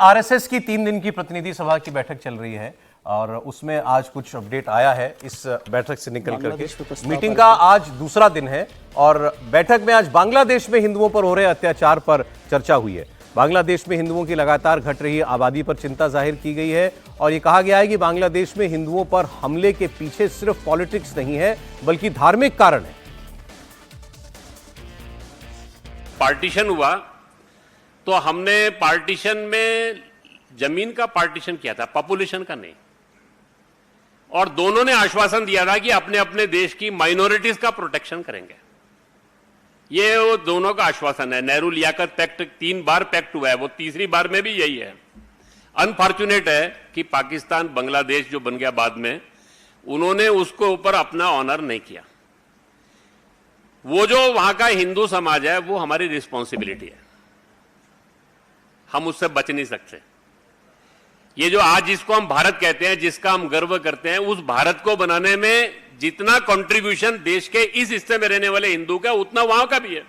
RSS की 3 दिन की प्रतिनिधि सभा की बैठक चल रही है और उसमें आज कुछ अपडेट आया है। इस बैठक से निकल करके मीटिंग का आज दूसरा दिन है और बैठक में आज बांग्लादेश में हिंदुओं पर हो रहे अत्याचार पर चर्चा हुई है। बांग्लादेश में हिंदुओं की लगातार घट रही आबादी पर चिंता जाहिर की गई है और ये कहा गया है कि बांग्लादेश में हिंदुओं पर हमले के पीछे सिर्फ पॉलिटिक्स नहीं है बल्कि धार्मिक कारण है। पार्टीशन हुआ तो हमने पार्टीशन में जमीन का पार्टीशन किया था, पॉपुलेशन का नहीं। और दोनों ने आश्वासन दिया था कि अपने अपने देश की माइनॉरिटीज का प्रोटेक्शन करेंगे। ये वो दोनों का आश्वासन है। नेहरू लियाकत पैक्ट 3 बार पैक्ट हुआ है, वो तीसरी बार में भी यही है। अनफॉर्चुनेट है कि पाकिस्तान बांग्लादेश जो बन गया बाद में, उन्होंने उसको ऊपर अपना ऑनर नहीं किया। वो जो वहां का हिंदू समाज है वो हमारी रिस्पॉन्सिबिलिटी है, हम उससे बच नहीं सकते। ये जो आज जिसको हम भारत कहते हैं, जिसका हम गर्व करते हैं, उस भारत को बनाने में जितना कंट्रीब्यूशन देश के इस हिस्से में रहने वाले हिंदू का, उतना वहां का भी है।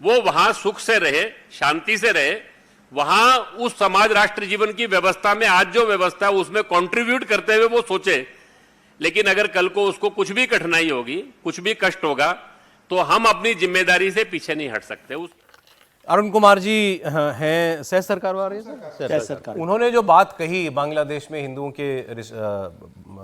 वो वहां सुख से रहे, शांति से रहे, वहां उस समाज राष्ट्र जीवन की व्यवस्था में आज जो व्यवस्था है उसमें कंट्रीब्यूट करते हुए वो सोचे। लेकिन अगर कल को उसको कुछ भी कठिनाई होगी, कुछ भी कष्ट होगा, तो हम अपनी जिम्मेदारी से पीछे नहीं हट सकते। अरुण कुमार जी हैं सह सरकार वाले, सह सरकार। उन्होंने जो बात कही बांग्लादेश में हिंदुओं के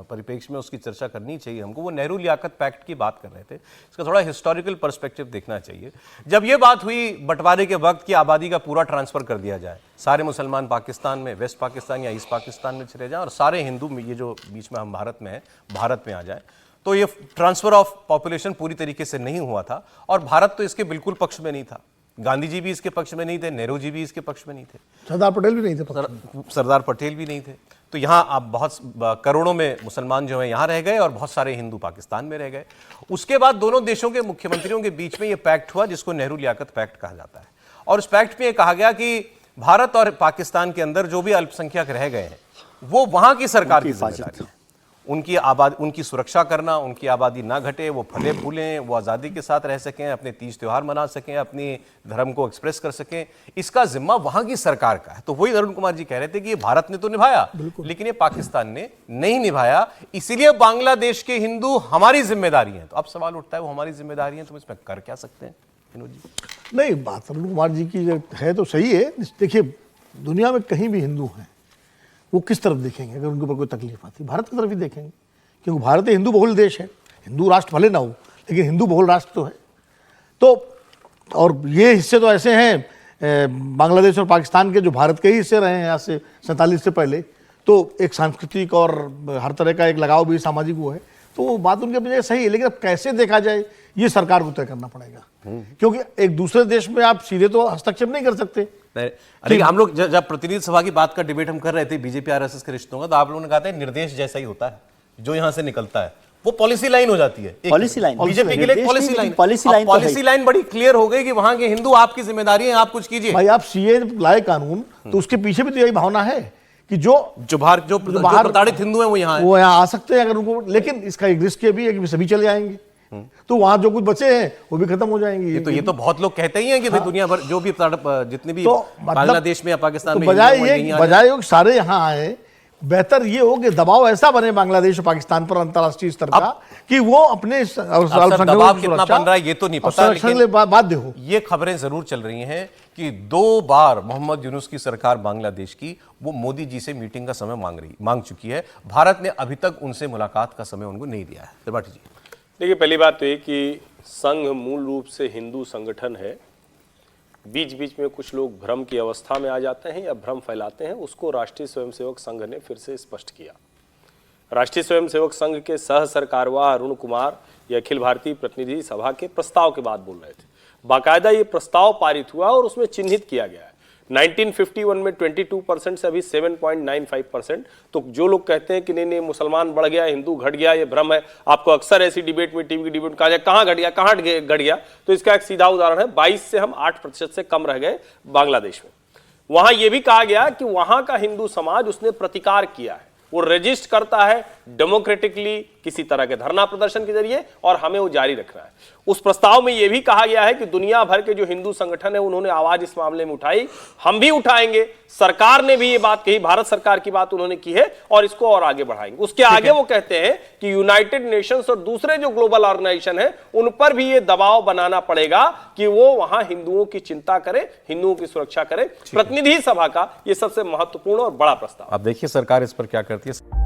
परिप्रेक्ष्य में उसकी चर्चा करनी चाहिए हमको, वो नेहरू लियाकत पैक्ट की बात कर रहे थे। इसका थोड़ा हिस्टोरिकल पर्सपेक्टिव देखना चाहिए। जब ये बात हुई बंटवारे के वक्त की आबादी का पूरा ट्रांसफर कर दिया जाए, सारे मुसलमान पाकिस्तान में, वेस्ट पाकिस्तान या ईस्ट पाकिस्तान में चले जाएं और सारे हिंदू ये जो बीच में हम भारत में हैं, भारत में आ जाए, तो ये ट्रांसफर ऑफ पॉपुलेशन पूरी तरीके से नहीं हुआ था। और भारत तो इसके बिल्कुल पक्ष में नहीं था। गांधी जी भी इसके पक्ष में नहीं थे, नेहरू जी भी इसके पक्ष में नहीं थे, सरदार पटेल भी नहीं थे, सरदार पटेल भी नहीं थे। तो यहाँ अब बहुत करोड़ों में मुसलमान जो हैं यहाँ रह गए और बहुत सारे हिंदू पाकिस्तान में रह गए। उसके बाद दोनों देशों के मुख्यमंत्रियों के बीच में ये पैक्ट हुआ जिसको नेहरू लियाकत पैक्ट कहा जाता है। और उस पैक्ट में ये कहा गया कि भारत और पाकिस्तान के अंदर जो भी अल्पसंख्यक रह गए हैं वो वहां की सरकार की जिम्मेदारी है। उनकी सुरक्षा करना, उनकी आबादी ना घटे, वो फले फूलें, वो आज़ादी के साथ रह सकें, अपने तीज त्योहार मना सकें, अपनी धर्म को एक्सप्रेस कर सकें, इसका जिम्मा वहां की सरकार का है। तो वही अरुण कुमार जी कह रहे थे कि ये भारत ने तो निभाया लेकिन ये पाकिस्तान ने नहीं निभाया, इसीलिए बांग्लादेश के हिंदू हमारी जिम्मेदारी है। तो अब सवाल उठता है वो हमारी जिम्मेदारी है तो इसमें कर क्या सकते हैं विनोद जी? नहीं, बात अरुण कुमार जी की है तो सही है। देखिए, दुनिया में कहीं भी हिंदू हैं वो किस तरफ देखेंगे अगर उनके ऊपर कोई तकलीफ आती? भारत की तरफ ही देखेंगे, क्योंकि भारत हिंदू बहुल देश है। हिंदू राष्ट्र भले ना हो लेकिन हिंदू बहुल राष्ट्र तो है। तो और ये हिस्से तो ऐसे हैं बांग्लादेश और पाकिस्तान के, जो भारत के ही हिस्से रहे हैं आज से 47 से पहले, तो एक सांस्कृतिक और हर तरह का एक लगाव भी सामाजिक वो है। तो वो बात उनके अपनी सही है, लेकिन अब कैसे देखा जाए ये सरकार को तय करना पड़ेगा, क्योंकि एक दूसरे देश में आप सीधे तो हस्तक्षेप नहीं कर सकते। अरे हम लोग जब प्रतिनिधि सभा की बात का डिबेट हम कर रहे थे बीजेपी आरएसएस के रिश्तों का, तो आप लोगों ने कहा था निर्देश जैसा ही होता है, जो यहां से निकलता है वो पॉलिसी लाइन हो जाती है। पॉलिसी लाइन बीजेपी के लिए पॉलिसी लाइन बड़ी क्लियर हो गई कि वहां के हिंदू आपकी जिम्मेदारी है, आप कुछ कीजिए। भाई, आप सीए लाए कानून तो उसके पीछे भी तो यही भावना है कि जो प्रताड़ित हिंदू हैं वो यहाँ आ सकते हैं अगर उनको, लेकिन इसका एक रिस्क ये भी है कि सभी चले जाएंगे तो वहां जो कुछ बचे हैं वो भी खत्म हो जाएंगे। ये तो बहुत लोग कहते ही हैं कि भाई दुनिया भर जो भी जितने भी तो बांग्लादेश में या पाकिस्तान में बजाय सारे यहाँ आए, बेहतर ये हो कि दबाव ऐसा बने बांग्लादेश और पाकिस्तान पर अंतर्राष्ट्रीय स्तर का कि वो अपने दबाव कितना बन रहा है ये तो नहीं पता, लेकिन बाध्य हो। ये खबरें जरूर चल रही हैं कि 2 बार मोहम्मद यूनुस की सरकार बांग्लादेश की वो मोदी जी से मीटिंग का समय मांग चुकी है। भारत ने अभी तक उनसे मुलाकात का समय उनको नहीं दिया है। त्रिपाठी जी, देखिए, पहली बात तो ये कि संघ मूल रूप से हिंदू संगठन है। बीच बीच में कुछ लोग भ्रम की अवस्था में आ जाते हैं या भ्रम फैलाते हैं, उसको राष्ट्रीय स्वयंसेवक संघ ने फिर से स्पष्ट किया। राष्ट्रीय स्वयंसेवक संघ के सह सरकारवाह अरुण कुमार ये अखिल भारतीय प्रतिनिधि सभा के प्रस्ताव के बाद बोल रहे थे। बाकायदा ये प्रस्ताव पारित हुआ और उसमें चिन्हित किया गया है 1951 में 22% से अभी 7.95%। तो जो लोग कहते हैं कि नहीं मुसलमान बढ़ गया, हिंदू घट गया, ये भ्रम है। आपको अक्सर ऐसी डिबेट में, टीवी की डिबेट कहा जाए कहाँ घट गया, कहाँ घट गया, तो इसका एक सीधा उदाहरण है 22 से हम 8% से कम रह गए बांग्लादेश में। वहां यह भी कहा गया कि वहां का हिंदू समाज उसने प्रतिकार किया है, वो रजिस्ट करता है डेमोक्रेटिकली, किसी तरह के धरना प्रदर्शन के जरिए, और हमें वो जारी रखना है। उस प्रस्ताव में यह भी कहा गया है कि दुनिया भर के जो हिंदू संगठन है उन्होंने आवाज इस मामले में उठाई, हम भी उठाएंगे। सरकार ने भी ये बात कही, भारत सरकार की बात उन्होंने की है, और इसको और आगे बढ़ाएंगे। उसके आगे वो कहते हैं कि यूनाइटेड नेशंस और दूसरे जो ग्लोबल ऑर्गेनाइजेशन है उन पर भी ये दबाव बनाना पड़ेगा कि वो वहां हिंदुओं की चिंता करे, हिंदुओं की सुरक्षा करे। प्रतिनिधि सभा का ये सबसे महत्वपूर्ण और बड़ा प्रस्ताव। अब देखिए सरकार इस पर क्या करती है।